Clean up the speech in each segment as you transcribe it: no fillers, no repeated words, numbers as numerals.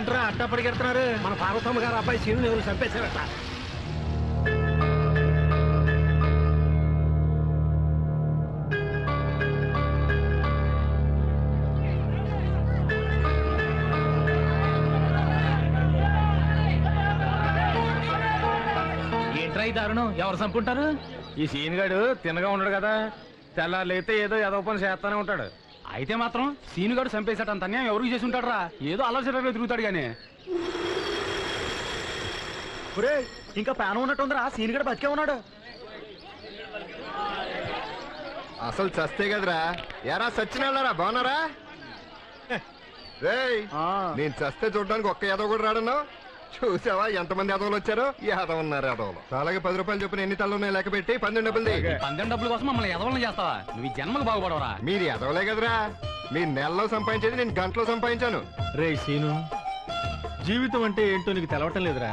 ఏంట్రా అట్టా పడికెడుతున్నారు? మన పార్వతమ్మ గారు అబ్బాయి సీను ఎవరు చంపేశారట. ఏంట్రా ఈ దారుణం? ఎవరు చంపుంటారు? ఈ సీన్ గాడు తిన్నగా ఉండడు కదా, తెల్లారైతే ఏదో ఏదో పని చేస్తానే ఉంటాడు. అయితే మాత్రం సీనుగాడు చంపేశాటంత అన్యాయం ఎవరికి చేసి ఉంటాడు రా? ఏదో ఆలోచనలో తిరుగుతాడు గానీ. ఇంకా ప్రాణం ఉన్నట్టుందిరా, సీన్ గడు బతికే ఉన్నాడు. అసలు చస్తే కదరా. ఎరా సచ్చినారా, బాగున్నారా? రేయ్, నేను చస్తే చూడడానికి ఒక్క యాదవ్ కూడా రాడన్నావు. చూసావా ఎంతమంది యాదవులు వచ్చారో? యాదవ్ ఉన్నారు యాదవులు. అలాగే 10 రూపాయలు చొప్పున ఎన్ని తల్లు ఉన్నాయి లెక్క పెట్టి 12 డబ్బులు. 12 డబ్బుల కోసం మమ్మల్ని ఎదవలను చేస్తావా? నువ్వు ఈ జన్మకు బాగుపడవరా? మీరు యాదవలే కదరా. మీరు నెలలో సంపాదించేది నేను గంటలో సంపాదించాను. రే సీను, జీవితం అంటే ఏంటో నీకు తెలవటం లేదురా.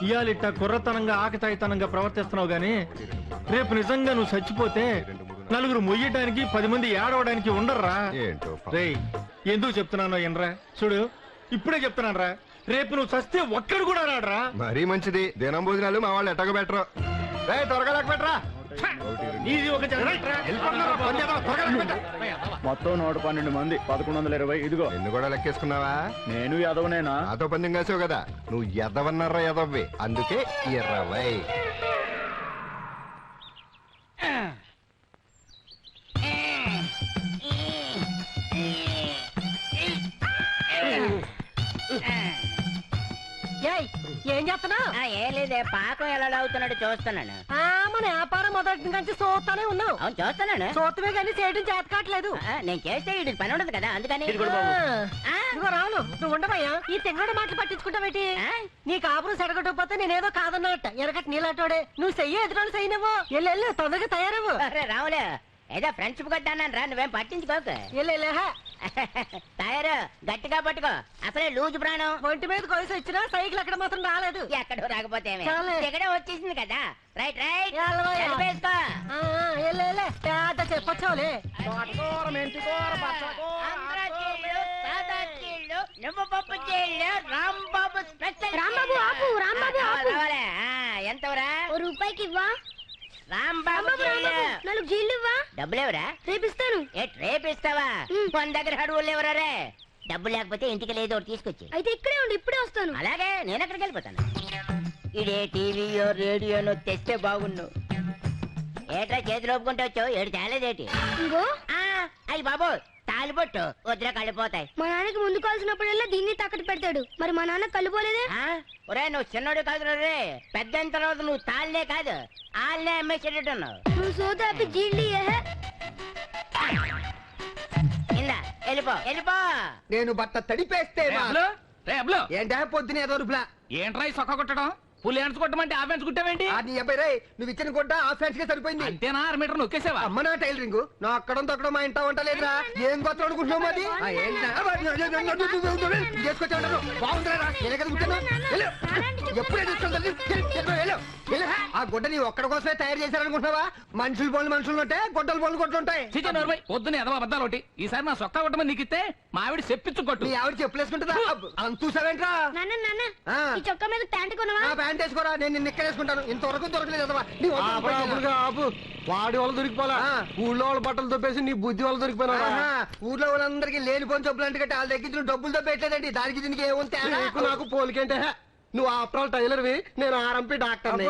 ఇయాలిట్ట కుర్రతనంగా ఆకతాయితనంగా ప్రవర్తిస్తున్నావు గానీ రేపు నిజంగా నువ్వు చచ్చిపోతే నలుగురు మొయ్యడానికి 10 మంది ఏడవడానికి ఉండర్రా. ఏంటో రే, ఎందుకు చెప్తున్నానో ఎనరా చూడు, ఇప్పుడే చెప్తున్నాను రా, రేపు నువ్వు చస్తే ఒక్కడు కూడా రాడరా. మరీ మంచిది. దినం భోజనాలు మా వాళ్ళు ఎట్టగ పెట్టరు. రే త్వరగా లెక్క పెట్టరా. ఇది ఒక మొత్తం 112 మంది 1120. ఇదిగో నిన్ను కూడా లెక్కేసుకున్నావా? నేను యాదవనేనా? నాతో పందెం కాసావు కదా. నువ్వు ఎదవన్నారా ఎదవ్వి, అందుకే 20. ఏం చేస్తున్నావు? ఏం లేదే, పాకం ఎలా అవుతున్నాడు చూస్తున్నాను. మన వ్యాపారం మొదటి నుంచి చూస్తానే ఉన్నావు. అవును చూస్తున్నాను. చూస్తమే కానీ చేయడం చేత కావట్లేదు. నేను చేస్తే ఇది పని ఉండదు కదా, అందుకని. ఇదిగో రాను, నువ్వు ఉండవయ్యా. ఈ తెంగడు మాటలు పట్టించుకుంటావేటి? నీ కాపురం సెడగొట్టకపోతే నేనేదో కాదన్నట్ట. ఎరగట్ నీలాటోడే నువ్వు చెయ్యి ఎదురాలు చెయ్యనవు. ఎల్లు తొందరగా తయారవు. రావులే, ఏదో ఫ్రెండ్షిప్ కొట్టాను రా, నువ్వేం పట్టించుకోకు. తయారు గట్టిగా పట్టుకో, అసలే లూజు ప్రాణం. ఒంటి మీద కొలిసి వచ్చినా సైకిల్ అక్కడ మాత్రం రాలేదు. ఎక్కడో రాకపోతే ఎక్కడే వచ్చేసింది కదా. రైట్ రైట్ చెప్పొచ్చావులే. నువ్వు పప్పు చేయలే, రాంబాబు స్పెషల్. రాంబాబు ఆపు, రాంబాబు ఆపు. ఎంతవరా? రూపాయికి ఇవ్వా? రాంబాబు 4 జీళ్ళు ఇవ్వా? డబ్బులేవరా? రేపిస్తాను. రేపిస్తావా? మన దగ్గర అడుగులు ఎవరే? డబ్బు లేకపోతే ఇంటికి లేదో తీసుకొచ్చి. అయితే ఇక్కడే ఉండి ఇప్పుడే వస్తాను. అలాగే, నేను అక్కడికి వెళ్ళిపోతాను. ఇదే టీవీయో రేడియోనో తెస్తే బాగుండు. ఏట్రా చేతులు ఒప్పుకుంటే వచ్చావు, ఏడు తేలేదేటి? ఇంకో అయ్యి బాబు, తాలిపొట్టు వద్దురా కళ్ళిపోతాయి. మా నాన్నకి ముందు కాల్సినప్పుడల్లా దీన్ని తాకట్టు పెడతాడు. మరి మా నాన్న కళ్ళు పోలేదే? ఒరే, నువ్వు చిన్నోడు కాదు రే. పెద్ద అయిన తర్వాత నువ్వు తాళ్ళే కాదు, ఆళ్ళనే అమ్మేసేటట్టున్నావు. నువ్వు సోదాపి జీళ్ళు ఇందా వెళ్ళిపో వెళ్ళిపో. నేను బట్ట తడిపేస్తే ఏంటా పొద్దున ఏదో రూపులా. ఏంట్రా ఈ సొక్క కొట్టడం? ఫుల్ హ్యాండ్స్ కొట్టమంటే హాఫ్ హ్యాండ్స్ కుట్టావేంటి? నీ అబ్బాయి రే, నువ్వు ఇచ్చిన కొట్ట హాఫ్ హ్యాండ్స్ కే సరిపోయింది. అంతేనా? 6 మీటర్ నొక్కేసావా? అమ్మ నా టైలరింగ్ నా అక్కడం తొక్కడం మా ఇంట వంట లేదురా. ఏం కొత్త అనుకుంటున్నావు? అది చేసుకొచ్చావు బాగుందిరా. నేనే కదా కుట్టాను. ఎప్పుడే తీసుకెళ్తాను. ఆ గుడ్డ నీ ఒక్కడ కోసమే తయారు చేశారనుకుంటున్నావా? మనుషులు బోళ్ళు మనుషులు ఉంటే గొడ్డలు బోళ్ళు కొట్లుంటాయి. పొద్దున ఎదవ అబద్ధాలు ఒకటి. ఈసారి నా సొక్క కొట్టమని నీకు ఇస్తే మా ఆవిడ చెప్పించు కొట్టు. నీ ఆవిడ చెప్పులేసుకుంటుందా? అంత చూసావేంట్రా? ఈ చొక్కా మీద ప్యాంట్ కొనవా? ప్యాంట్ వేసుకోరా, నేను నిన్న ఇక్కడ వేసుకుంటాను. ఇంతవరకు దొరకలేదు. వాడి వాళ్ళు దొరికిపోలా, ఊళ్ళో వాళ్ళ బట్టలు దొబ్బేసి నీ బుద్ధి వాళ్ళు దొరికిపోయినా. ఊర్లో వాళ్ళందరికీ లేనిపోని చెప్పులు అంటే వాళ్ళ దగ్గర డబ్బులు దొబ్బెట్టలేదండి. దానికి దీనికి ఏముంటే నాకు పోలికంటే నువ్వు ఆఫ్టర్ టైలర్వి, నేను ఆర్ఎంపీ డాక్టర్.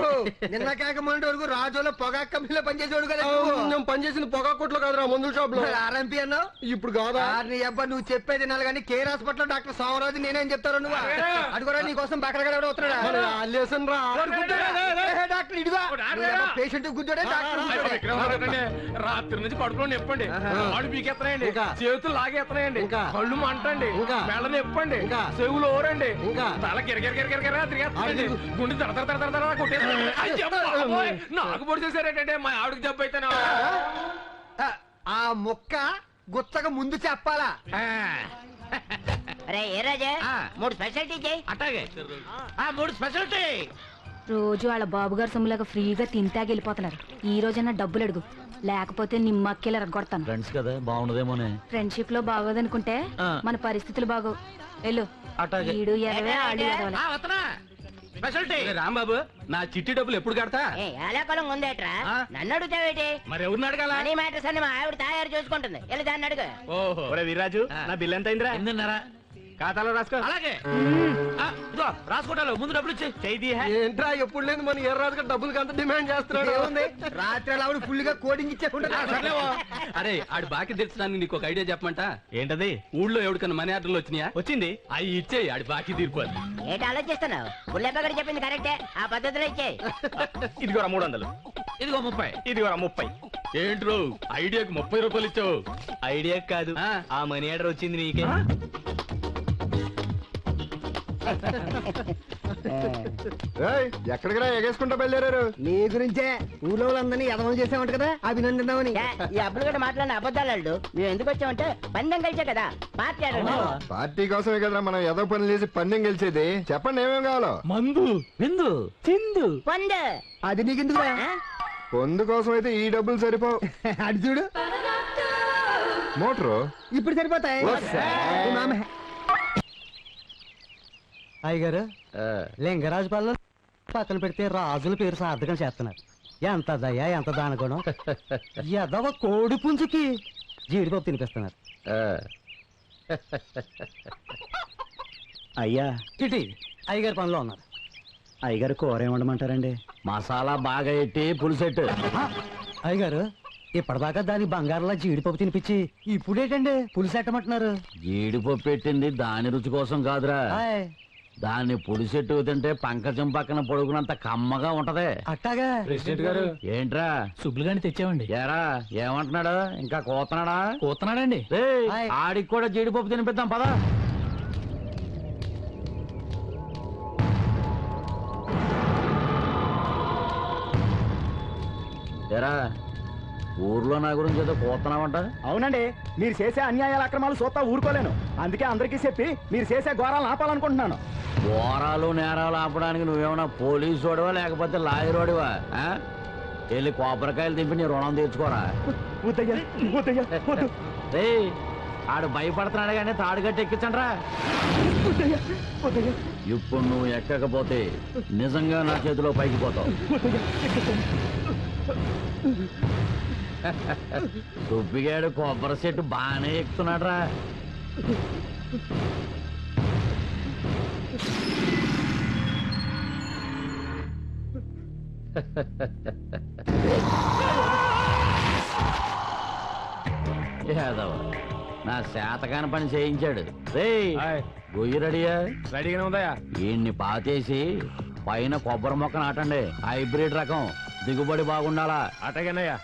నిన్న కాక మొన్నటి వరకు రాజులో పొగా కంపెనీలో పనిచేసేవాడు కదా. నేను పనిచేసింది పొగా కొట్లో కాదురా, మందుల షాప్ లో. ఆర్ఎంపీ అన్నావు ఇప్పుడు కాదా? నీ అబ్బా నువ్వు చెప్పేది వినాలి కానీ కేర్ హాస్పిటల్ డాక్టర్ సోమరాజు నేనేం చెప్తారు నువ్వు అడుగురా. నీ కోసం బక్కడగా వస్తున్నాడా డాక్టర్? ఇదిగో పేషెంట్ గుద్దాడే డాక్టర్. రాత్రి నుంచి పడుకోండి ఎప్పండి, వాడు పీకెత్తనాయండి, చేతులు లాగేత్తనాయండి, కళ్ళు మంటండి, మెళ్ళని ఎప్పండి, చెవులు ఓరండి, తల కిరకిరకిరకిర గుండె నాకు పొడి చేశారేంటంటే మా ఆవిడకి జబ్బు అయితే. ఆ మొక్క గుచ్చగా ముందు చెప్పాలా? ఏ రాజా 3 స్పెషాలిటీ చేయి. అట్లాగే 3 స్పెషాలిటీ. రోజు వాళ్ళ బాబుగారు సొమ్ములాగా ఫ్రీగా తింటాకి వెళ్ళిపోతున్నారు. ఈ రోజైనా డబ్బులు అడుగు, లేకపోతే నిమ్మక్కేలు ఎరగొడతాను. ఫ్రెండ్స్ కదా బాగుండదేమోనే. ఫ్రెండ్షిప్ లో బాగోదనుకుంటే మన పరిస్థితులు బాగో. వెళ్ళు. ఈడు ఎరవే ఆడు ఎరవలే. రాంబాబు నా చిట్టి డబ్బులు ఎప్పుడు కడతా? ఏలాకాలం ఉందేట్రా? నన్ను అడుగుతావేటి? మరి ఎవరిని అడగాల? మనీ మ్యాటర్స్ అన్ని మా ఆవిడ తయారు చూసుకుంటుంది. వెళ్ళి దాన్ని అడుగు. ఓహో వీర్రాజు, నా బిల్ ఎంత అయిందిరా? ఏందన్నారా? ఖాతాలో రాసుకో. అలాగే ఇదిగో రాసుకోటాలు ముందు డబ్బులు ఇచ్చి చేయి ఏంట్రా ఎప్పుడు లేదు మన ఎర్రాజుగా డబ్బులు అంత డిమాండ్ చేస్తున్నాడు. ఏముంది రాత్రి అలా ఆవిడ ఫుల్ గా కోడింగ్ ఇచ్చేసుకుంటా. అరే ఆడి బాకీ తెచ్చడానికి నీకు ఒక ఐడియా చెప్పమంట. ఏంటది? ఊళ్ళో ఎవరికన్నా మనీ ఆర్డర్లు వచ్చినాయా? వచ్చింది. అవి ఇచ్చేయి, ఆడి బాకీ తీరిపోద్ది. ఏంటి ఆలోచిస్తున్నావు? బుల్లెప్పగడి చెప్పింది కరెక్టే, ఆ పద్ధతిలో ఇచ్చేయి. ఇదిగోరా 300. ఇదిగో 30. ఇదిగోరా 30. ఏంట్రో ఐడియాకి 30 రూపాయలు ఇచ్చావు? ఐడియా కాదు, ఆ మనీ ఆర్డర్ వచ్చింది నీకే. ఎక్కడికి ఎగేసుకుంటా బయలుదేరారు? నీ గురించే ఊళ్ళో వాళ్ళందరినీ ఎదవం చేసామంట కదా, అభినందిద్దామని. ఈ అబ్బులు కూడా మాట్లాడిన అబద్ధాలు మేము ఎందుకు వచ్చామంటే పందెం కలిసే కదా, పార్టీ ఆడండి. పార్టీ కోసమే కదరా మనం ఏదో పని చేసి పందెం గెలిచేది. చెప్పండి ఏమేం కావాలో. మందు, విందు, చిందు. పొందు. అది నీకెందుకు? పొందు కోసం అయితే ఈ డబ్బులు సరిపోవు. అడి చూడు, మోటరు ఇప్పుడు సరిపోతాయి. అయ్యగారు, లింగరాజు పాలన పక్కన పెడితే రాజుల పేరు సార్థకం చేస్తున్నారు. ఎంత దయ, ఎంత దానగుణం. ఎదవ కోడి పుంజుకి జీడిపప్పు తినిపిస్తున్నారు. అయ్యా చిటి అయ్యగారు పనిలో ఉన్నారు. అయ్యగారు కూర ఏమండమంటారండి? మసాలా బాగా ఎట్టి పులుసెట్టు. అయ్యగారు, ఇప్పటిదాకా దాని బంగారంలా జీడిపప్పు తినిపించి ఇప్పుడేటండి పులిసెట్టమంటున్నారు? జీడిపప్పు పెట్టింది దాని రుచి కోసం కాదురా, దాన్ని పులిసెట్టు తింటే పంకజం పక్కన పొడుగునంత కమ్మగా ఉంటది. అట్టాగా? ప్రెసిడెంట్ గారు, ఏంట్రా సుబ్బులు గాని తెచ్చామండి. ఏరా ఏమంటున్నాడు? ఇంకా కూతున్నాడా? కూతున్నాడండి. ఆడికి కూడా జీడిపప్పు తినిపిద్దాం పదా. ఏరా ఊర్లో నా గురించి ఏదో కూతున్నావంట? అవునండి, మీరు చేసే అన్యాయాల అక్రమాలు చూస్తా ఊరుకోలేను. అందుకే అందరికీ చెప్పి మీరు చేసే ఘోరాలను ఆపాలనుకుంటున్నాను. ఘోరాలు నేరాలు ఆపడానికి నువ్వేమన్నా పోలీసోడివా లేకపోతే లాయరోడివా? వెళ్ళి కొబ్బరికాయలు దింపి నీ రుణం తీర్చుకోరా. రేయ్, ఆడు భయపడుతున్నాడు కానీ తాడు కట్టి ఎక్కించండ్రా. ఇప్పుడు నువ్వు ఎక్కకపోతే నిజంగా నా చేతిలో పైకి పోతావు. దుబ్బిగాడు కొబ్బరి చెట్టు బాగానే ఎక్కుతున్నాడు రా. యాదవ్ నా శాతకాని పని చేయించాడు. రేయ్ గొయ్యి రెడీయా? రెడీగానే ఉందయా. ఈయన్ని పాతేసి పైన కొబ్బరి మొక్క నాటండి. హైబ్రిడ్ రకం, దిగుబడి బాగుండాలా. అటగనయ్యా.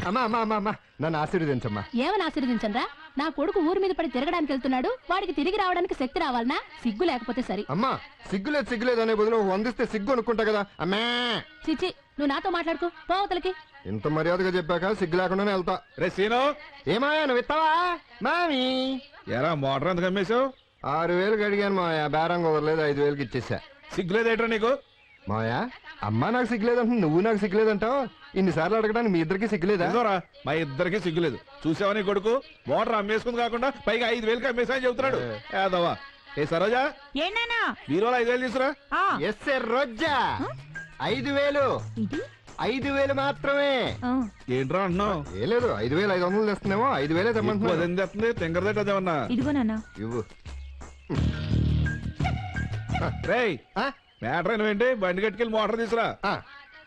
అమ్మా అమ్మా అమ్మా అమ్మా నన్ను ఆశీర్వదించమ్మా. ఏమని ఆశీర్వదించండ్రా? నా కొడుకు ఊరి మీద పడి తిరగడానికి వెళ్తున్నాడు, వాడికి తిరిగి రావడానికి శక్తి రావాలనా? సిగ్గు లేకపోతే సరి. అమ్మా సిగ్గులేదు అనే బదులు వందిస్తే సిగ్గు అనుకుంటా కదా. అమ్మా చిచి, నువ్వు నాతో మాట్లాడుకో, పోవతలకి. ఇంత మర్యాదగా చెప్పాక సిగ్గు లేకుండానే వెళ్తా. రే సీను, ఏమాయా నువ్వు ఇస్తావా? మామి ఎరా మోటార్ ఎంత కమ్మేశావు? 6,000 అడిగాను మాయా, బేరం కుదరలేదు, 5,000కి ఇచ్చేసా. సిగ్గులేదేట్రా నీకు? మాయా అమ్మా నాకు సిగ్గులేదంటే నువ్వు నాకు సిగ్గులేదంటావు. ఇన్నిసార్లు అడగడానికి మీ ఇద్దరికి సిగ్గులేదా? మా ఇద్దరికి సిగ్గులేదు. చూసావా నీ కొడుకు మోటార్ అమ్మేసుకుంది కాకుండా పైగా 5,000కి అమ్మేసాని చెబుతున్నాడు. ఏదవా ఏ సరోజా, ఏంటన్నా బీరోలో 5,000 తీసురా. ఎస్ రోజా 5,000 5,000 మాత్రమే. ఏంట్రా అంటున్నావు? ఏ లేదు 5,500 తెస్తున్నామో 5,000 తెమ్మంటున్నా. అదేం తెస్తుంది తెంగరదేట అదేమన్నా? ఇదిగోనన్నా. ఇవ్వు. రేయ్ ఆ? మ్యాటర్ నువ్వేంటి బండి కట్టుకెళ్ళి మోటార్ తీసురా. ఆ,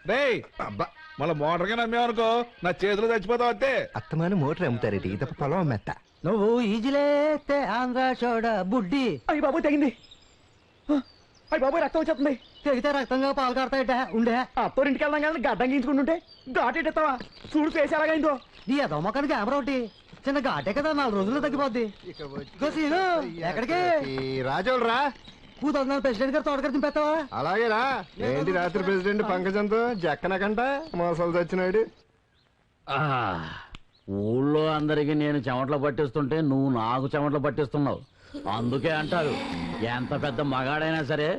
రేయ్ అబ్బా మళ్ళీ మోటార్ గా నమ్మేవనుకో నా చేతిలో చచ్చిపోతావు అంతే. అత్తమాని మోటార్ అమ్ముతారేటి ఇది పొలం అమ్మేత్త. నువ్వు ఈజిలేస్తే ఆంధ్ర చోడ బుడ్డి. అయ్యి బాబు తెగింది. అయ్యి బాబు రక్తం వచ్చేస్తుంది. తెగితే రక్తంగా పాలు కడతాయట. ఉండే అత్తోరింటికి వెళ్దాం కానీ గడ్డం గీయించుకుంటుంటే ఘాటెట్టేస్తావా? చూడు ఫేస్ ఎలాగైందో. నీ ఎదవ మొక్కనికి కెమెరా ఒకటి చిన్న ఘాటే కదా, 4 రోజుల్లో తగ్గిపోద్ది. ఇదిగో సీను, ఎక్కడికి? రాజోళ్ళు రా. కూతురు ప్రెసిడెంట్ గారు తోటగారు దింపేస్తావా? అలాగే రా. ఏంటి రాత్రి ప్రెసిడెంట్ పంకజంతో జక్కనకంట మోసాలు చచ్చినాడు. ఊళ్ళో అందరికి నేను చెమటలు పట్టిస్తుంటే నువ్వు నాకు చెమటలు పట్టిస్తున్నావు. అందుకే అంటారు, ఎంత పెద్ద మగాడైనా సరే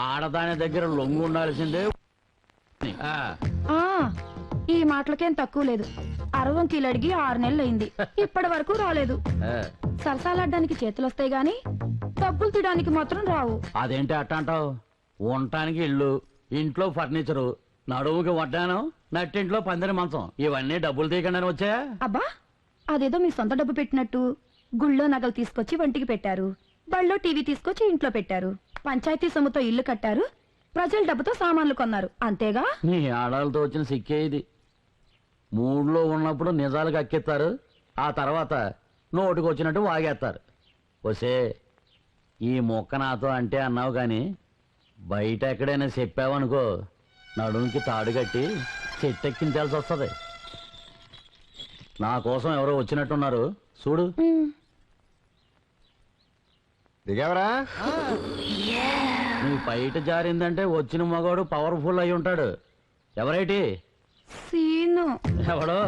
ఆడదాని దగ్గర లొంగు ఉండాల్సిందే. ఆ, ఆ ఈ మాటలకేం తక్కువ లేదు. 60 కిలో అడిగి 6 నెలలు అయింది, ఇప్పటి వరకు రాలేదు. ఆ. సరసాలాడడానికి చేతులు వస్తాయి గాని డబ్బులు తీయడానికి మాత్రం రావు. అదేంటి అట్ట అంటావు? ఉండటానికి ఇల్లు, ఇంట్లో ఫర్నిచరు, నడువుకి వడ్డానం, నట్టింట్లో పందిరి మంచం, ఇవన్నీ డబ్బులు తీయకుండానే వచ్చాయా? అబ్బా, అదేదో మీ సొంత డబ్బు పెట్టినట్టు గుళ్ళో నగలు తీసుకొచ్చి వంటికి పెట్టారు, బళ్ళో టీవీ తీసుకొచ్చి ఇంట్లో పెట్టారు, పంచాయతీ సొమ్ముతో ఇల్లు కట్టారు, ప్రజల డబ్బుతో సామాన్లు కొన్నారు, అంతేగా? నీ ఆడాలతో వచ్చిన సిక్కే ఇది. మూడ్లో ఉన్నప్పుడు నిజాలకు అక్కెత్తారు, ఆ తర్వాత నోటికి వచ్చినట్టు వాగేస్తారు. వసే, ఈ మొక్క నాతో అంటే అన్నావు గాని బయట ఎక్కడైనా చెప్పావనుకో నడుముకి తాడు కట్టి చెట్టెక్కించాల్సి వస్తుంది. నా కోసం ఎవరో వచ్చినట్టున్నారు చూడు. దిగావరా? నీ బయట జారిందంటే వచ్చిన మగవాడు పవర్ఫుల్ అయి ఉంటాడు. ఎవరైటి? సీను. ఎవడో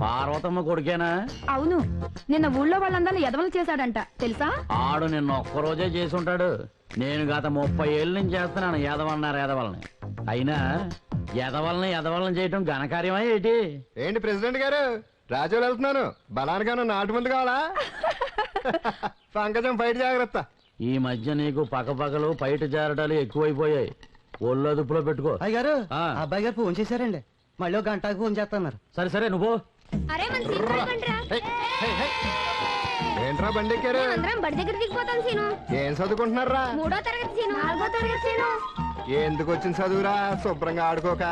పార్వతమ్మ కొడుకేనా? అవును, నిన్న ఊళ్ళో వాళ్ళందరినీ ఎదవలు చేశాడంట, తెలుసా? ఆడు నిన్న ఒక్కరోజే చేసుంటాడు. నేను గత 30 ఏళ్ళ నుంచి చేస్తున్నాను ఎదవన్నారు ఎదవల్ని. అయినా ఎదవల్ని చేయటం ఘనకార్యమా ఏంటి? ఏంటి ప్రెసిడెంట్ గారు, రాజులు వెళ్తున్నాను, బలానిగాను నాటు ముందు కావాలా? పంకజం బయట జాగ్రత్త. ఈ మధ్య నీకు పక్కపక్కలు బయట జారటాలు ఎక్కువైపోయాయి. ఒళ్ళు అదుపులో పెట్టుకో. అయ్యగారు, ఆ. అబ్బాయి గారు ఫోన్ చేశారండి, మళ్ళీ ఒక గంటకు ఫోన్ చేస్తున్నారు. సరే సరే నువ్వు అరే మన సీన్ పడుకుంటారా? ఏంట్రా బండి ఎక్కారు? అందరం బడి దగ్గర దిగిపోతాం సీను. ఏం చదువుకుంటున్నారా? 3వ తరగతి సీను. 4వ తరగతి సీను. ఎందుకు వచ్చిన చదువురా, శుభ్రంగా ఆడుకోక.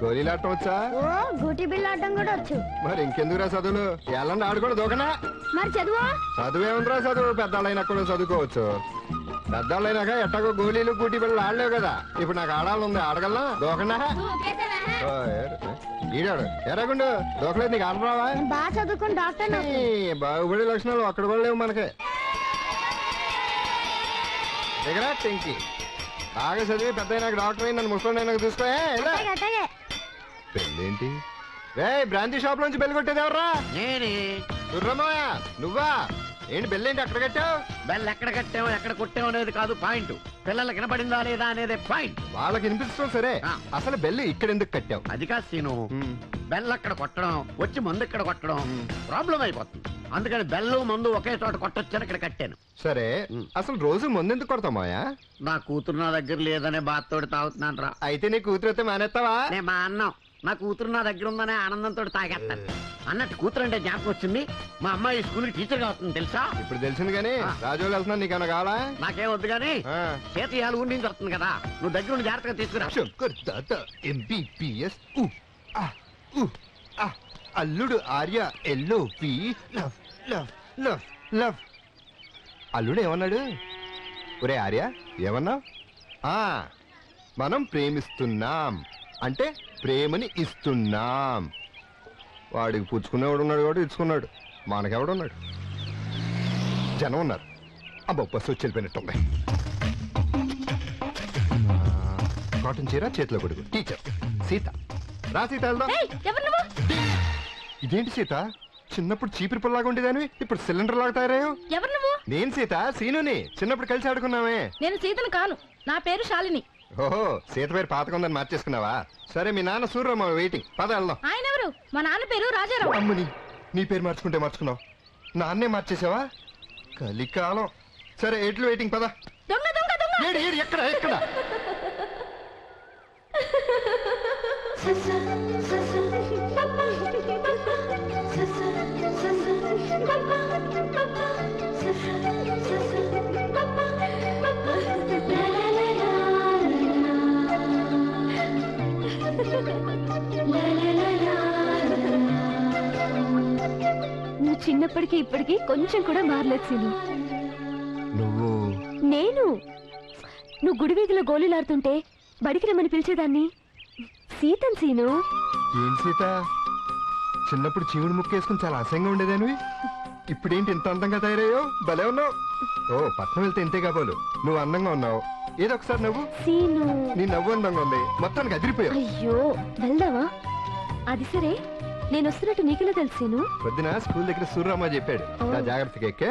గోళీలు ఆడటం వచ్చా? ఓ గూటి బిళ్ళ ఆడడం కూడా వచ్చు. మరి ఇంకెందుకురా చదువులు, ఎల్లండి ఆడుకోండి దూకనా. మరి చదువు? చదువేముందిరా చదువు, పెద్దవాళ్ళైనా కూడా చదువుకోవచ్చు. పెద్దవాళ్ళైనాక ఎట్టగో గోళీలు కూటి బిళ్ళలు ఆడలేవు కదా. ఇప్పుడు నాకు ఆడాలనుంది, ఆడగలనా? దూకనా? ఈడాడు ఎరగుండు, దూకలేదు, నీకు ఆడరావా? బాగా చదువుకుని డాక్టర్ బాగుపడే లక్షణాలు అక్కడ కూడా లేవు మనకి. దగ్గర టెంకి బాగా చదివి పెద్ద నాకు డాక్టర్ అయింది, నన్ను ముసలి నాకు చూసుకో. పెళ్ళేంటి రే, బ్రాంతి షాప్ నుంచి బెల్లి కొట్టేది ఎవర్రా? నేనే. దుర్రమ్మయ్య నువ్వా? ఏంటి బెల్లేంటి అక్కడ కట్టావు? బెల్ ఎక్కడ కట్టావు ఎక్కడ కొట్టావు అనేది కాదు పాయింట్, పిల్లలకి వినపడిందా లేదా అనేది పాయింట్. వాళ్ళకి వినిపిస్తాం సరే, అసలు బెల్లి ఇక్కడ ఎందుకు కట్టావు? అది కాదు సీను, బెల్ అక్కడ కొట్టడం వచ్చి మందు ఇక్కడ కొట్టడం ప్రాబ్లం అయిపోతుంది. అందుకని బెల్లు మందు ఒకే చోట కొట్టొచ్చని ఇక్కడ కట్టాను. సరే, అసలు రోజు ముందెందుకు కొడతామాయా? నా కూతురు నా దగ్గర లేదనే బాధతోటి తాగుతున్నాను రా. అయితే నీ కూతురు అయితే మానేస్తావా? నేను మా అన్నం, నా కూతురు నా దగ్గర ఉందనే ఆనందంతో తాగేస్తాను. అన్నట్టు కూతురు అంటే జ్ఞాపకం వచ్చింది, మా అమ్మాయి స్కూల్కి టీచర్ గా వస్తుంది తెలుసా? ఇప్పుడు తెలిసింది కానీ రాజోలు వెళ్తున్నా, నీకన్నా కావాలా? నాకేం వద్దు కానీ చేతి ఇవాళ ఊరి నుంచి వస్తుంది కదా, నువ్వు దగ్గర ఉండి జాగ్రత్తగా తీసుకురా. శంకర్ దాత ఎంబీపీఎస్ అల్లుడు Arya LOP love love love love. అల్లుడు ఏమన్నాడు? ఒరే ఆర్య ఏమన్నావు? మనం ప్రేమిస్తున్నాం అంటే ప్రేమని ఇస్తున్నాం. వాడికి పుచ్చుకునేవాడు ఉన్నాడు కాబట్టి ఇచ్చుకున్నాడు, మనకెవడున్నాడు? జనం ఉన్నారు. అబ్బో బస్సు వచ్చి వెళ్ళిపోయినట్టుంది. కాటన్ చీర చేతిలో కొడుకు టీచర్ సీత. రా సీత వెళ్దాం. ఇదేంటి సీత, చిన్నప్పుడు చీపిరి పుల్లాగా ఉండేదానివి ఇప్పుడు సిలిండర్ లాగా తయారయ్యావు. ఎవరు నువ్వు? నేను సీత, సీనుని. చిన్నప్పుడు కలిసి ఆడుకున్నామే. నేను సీతను కాను, నా పేరు శాలిని. ఓహో, సీత పేరు పాతకుందని మార్చేసుకున్నావా? సరే, మీ నాన్న సూర్యరామ వెయిటింగ్, పద వెళ్దాం. ఆయన ఎవరు? మా నాన్న పేరు రాజారావు. అమ్మని, నీ పేరు మార్చుకుంటే మార్చుకున్నావు, నాన్నే మార్చేసావా? కలికాలం. సరే, ఎట్లు వెయిటింగ్, పద. దొంగ దొంగ దొంగ. ఏడు ఏడు, ఎక్కడ ఎక్కడ? నువ్వు చిన్నప్పటికి ఇప్పటికి కొంచెం కూడా మారలేదు సీను. నువ్వు నువ్వు గుడి వీధిలో గోళీలాడుతుంటే బడికి రమ్మని పిలిచేదాన్ని సీతన్ సీను. ఏం సీత, చిన్నప్పుడు చీవుడు ముక్కేసుకుని చాలా అసహ్యంగా ఉండేదానివి, ఇప్పుడేంటి ఇంత అందంగా తయారయ్యో? భలే ఉన్నావు. ఓ, పట్నం వెళ్తే ఇంతే కాబోలు, నువ్వు అందంగా ఉన్నావు. ఏదో ఒకసారి నవ్వు. సీను, నీ నవ్వు అందంగా ఉంది, మొత్తానికి అదిరిపోయావు. అయ్యో వెళ్దామా? అది సరే, నేను వస్తున్నట్టు నీకెలా తెలిసాను పొద్దున స్కూల్ దగ్గర సూర్రామా చెప్పాడు నా జాగ్రత్తగా ఎక్కే